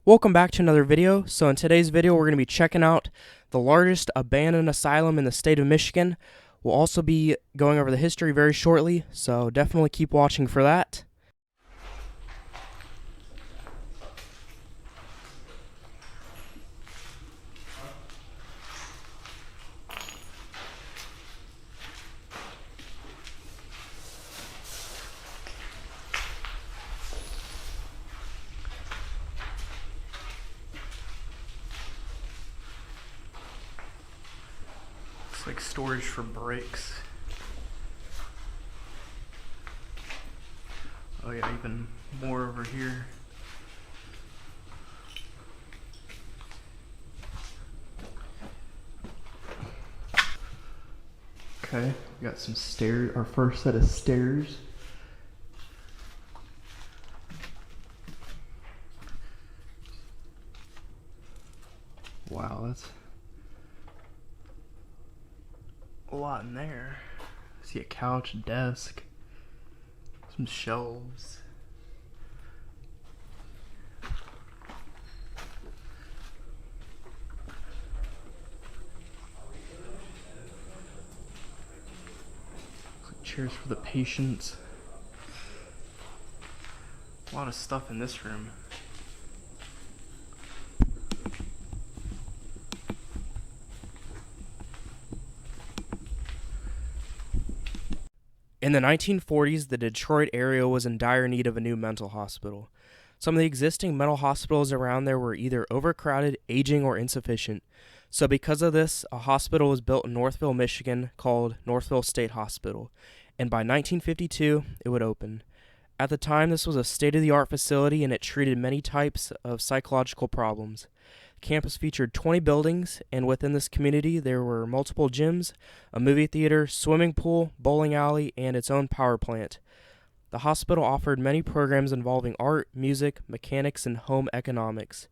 Welcome back to another video. So in today's video, we're going to be checking out the largest abandoned asylum in the state of Michigan. We'll also be going over the history very shortly, so definitely keep watching for that. Looks like storage for bricks. Oh yeah, even more over here. Okay, we got some stairs, our first set of stairs. Wow, that's a lot in there. I see a couch, a desk, some shelves. Chairs for the patients. A lot of stuff in this room. In the 1940s, the Detroit area was in dire need of a new mental hospital. Some of the existing mental hospitals around there were either overcrowded, aging, or insufficient. So because of this, a hospital was built in Northville, Michigan called Northville State Hospital, and by 1952, it would open. At the time, this was a state-of-the-art facility and it treated many types of psychological problems. The campus featured 20 buildings, and within this community, there were multiple gyms, a movie theater, swimming pool, bowling alley, and its own power plant. The hospital offered many programs involving art, music, mechanics, and home economics.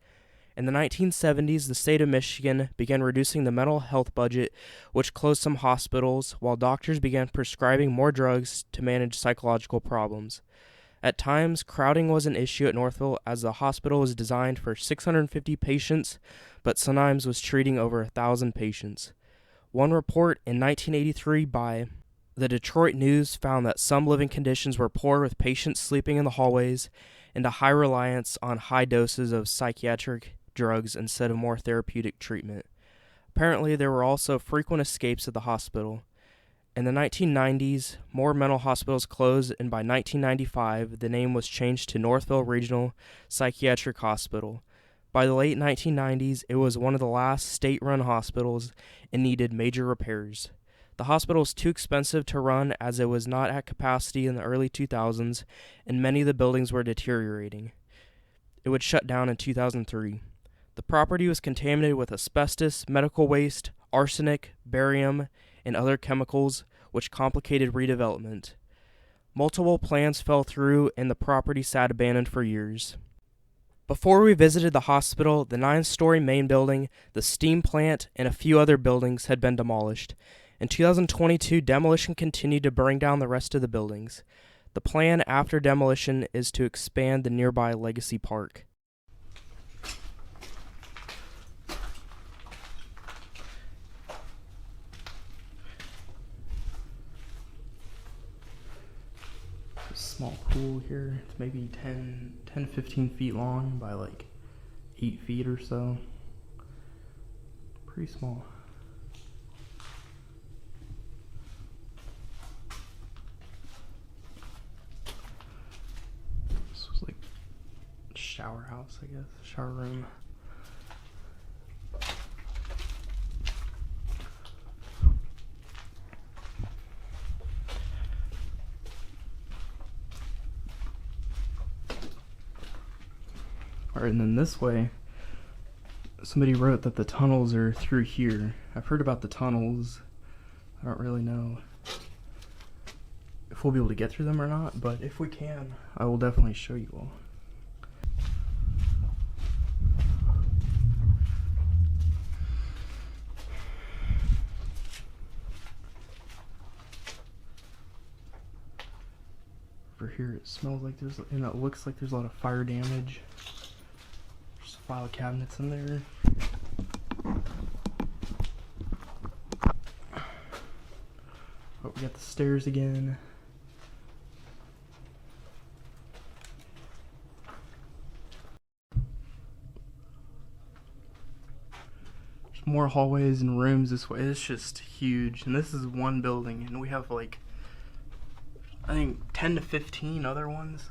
In the 1970s, the state of Michigan began reducing the mental health budget, which closed some hospitals, while doctors began prescribing more drugs to manage psychological problems. At times, crowding was an issue at Northville as the hospital was designed for 650 patients, but sometimes was treating over 1,000 patients. One report in 1983 by the Detroit News found that some living conditions were poor, with patients sleeping in the hallways and a high reliance on high doses of psychiatric drugs instead of more therapeutic treatment. Apparently, there were also frequent escapes at the hospital. In the 1990s, more mental hospitals closed, and by 1995, the name was changed to Northville Regional Psychiatric Hospital. By the late 1990s, it was one of the last state-run hospitals and needed major repairs. The hospital was too expensive to run as it was not at capacity in the early 2000s, and many of the buildings were deteriorating. It would shut down in 2003. The property was contaminated with asbestos, medical waste, arsenic, barium, and other chemicals, which complicated redevelopment. Multiple plans fell through, and the property sat abandoned for years. Before we visited the hospital, the 9-story main building, the steam plant, and a few other buildings had been demolished. In 2022, demolition continued to bring down the rest of the buildings. The plan after demolition is to expand the nearby Legacy Park. Small pool here. It's maybe 15 feet long by like 8 feet or so. Pretty small. This was like a shower house, I guess. Shower room. Alright, and then this way, somebody wrote that the tunnels are through here. I've heard about the tunnels. I don't really know if we'll be able to get through them or not, but if we can, I will definitely show you all. Over here it smells like there's, and it looks like there's a lot of fire damage. There's file cabinets in there. Oh, we got the stairs again. There's more hallways and rooms this way. It's just huge. And this is one building, and we have like, I think 10 to 15 other ones.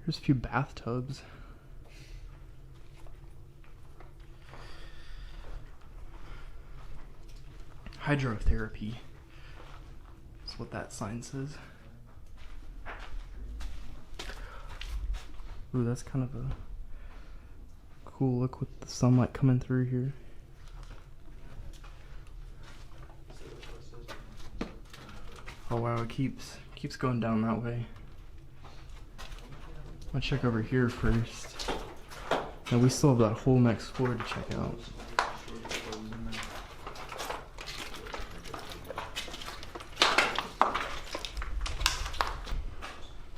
There's a few bathtubs. Hydrotherapy. That's what that sign says. Ooh, that's kind of a cool look with the sunlight coming through here. Oh wow, it keeps going down that way. I'm gonna check over here first. And we still have that whole next floor to check out.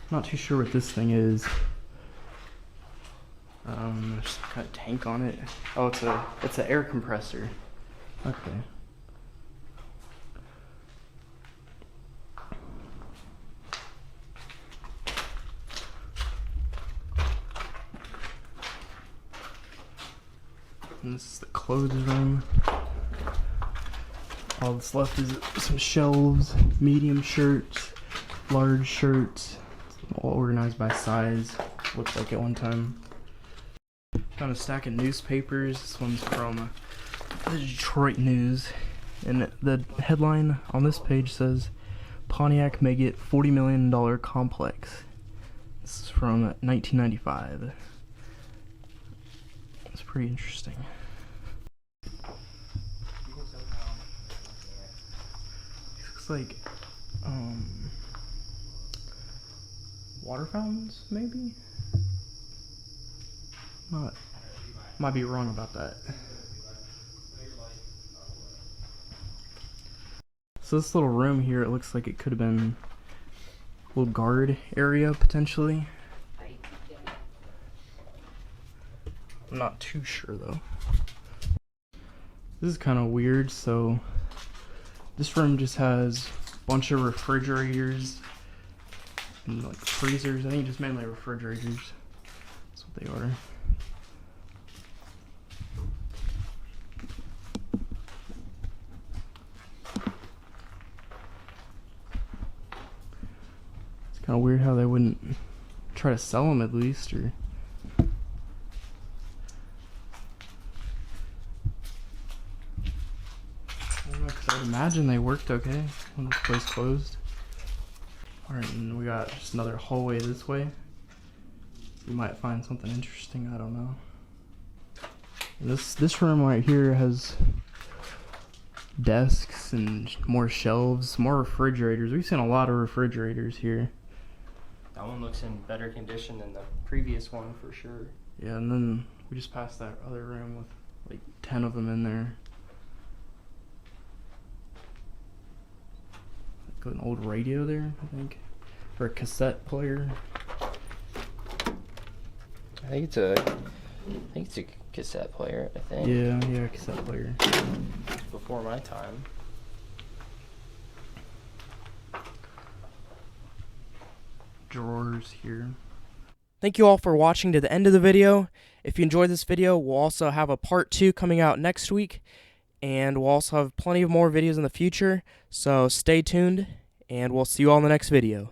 Not too sure what this thing is. There's some kind of tank on it. Oh, it's an air compressor. Okay. And this is the clothes room. All that's left is some shelves, medium shirts, large shirts, all organized by size. Looks like at one time. Found a stack of newspapers. This one's from the Detroit News. And the headline on this page says, Pontiac may get $40 million complex. This is from 1995. It's pretty interesting. Looks like water fountains, maybe? Might be wrong about that. So this little room here, it looks like it could have been a little guard area potentially. I'm not too sure though. This is kind of weird. So this room just has a bunch of refrigerators and like freezers. I think just mainly refrigerators. That's what they are. It's kind of weird how they wouldn't try to sell them at least, or I would imagine they worked okay when this place closed. Alright, and we got just another hallway this way. We might find something interesting, I don't know. And this room right here has desks and more shelves, more refrigerators. We've seen a lot of refrigerators here. That one looks in better condition than the previous one for sure. Yeah, and then we just passed that other room with like 10 of them in there. Like an old radio there, I think. Or a cassette player. I think it's a cassette player, I think. Yeah, cassette player. It's before my time. Drawers here. Thank you all for watching to the end of the video. If you enjoyed this video, we'll also have a part 2 coming out next week. And we'll also have plenty of more videos in the future. So stay tuned, and we'll see you all in the next video.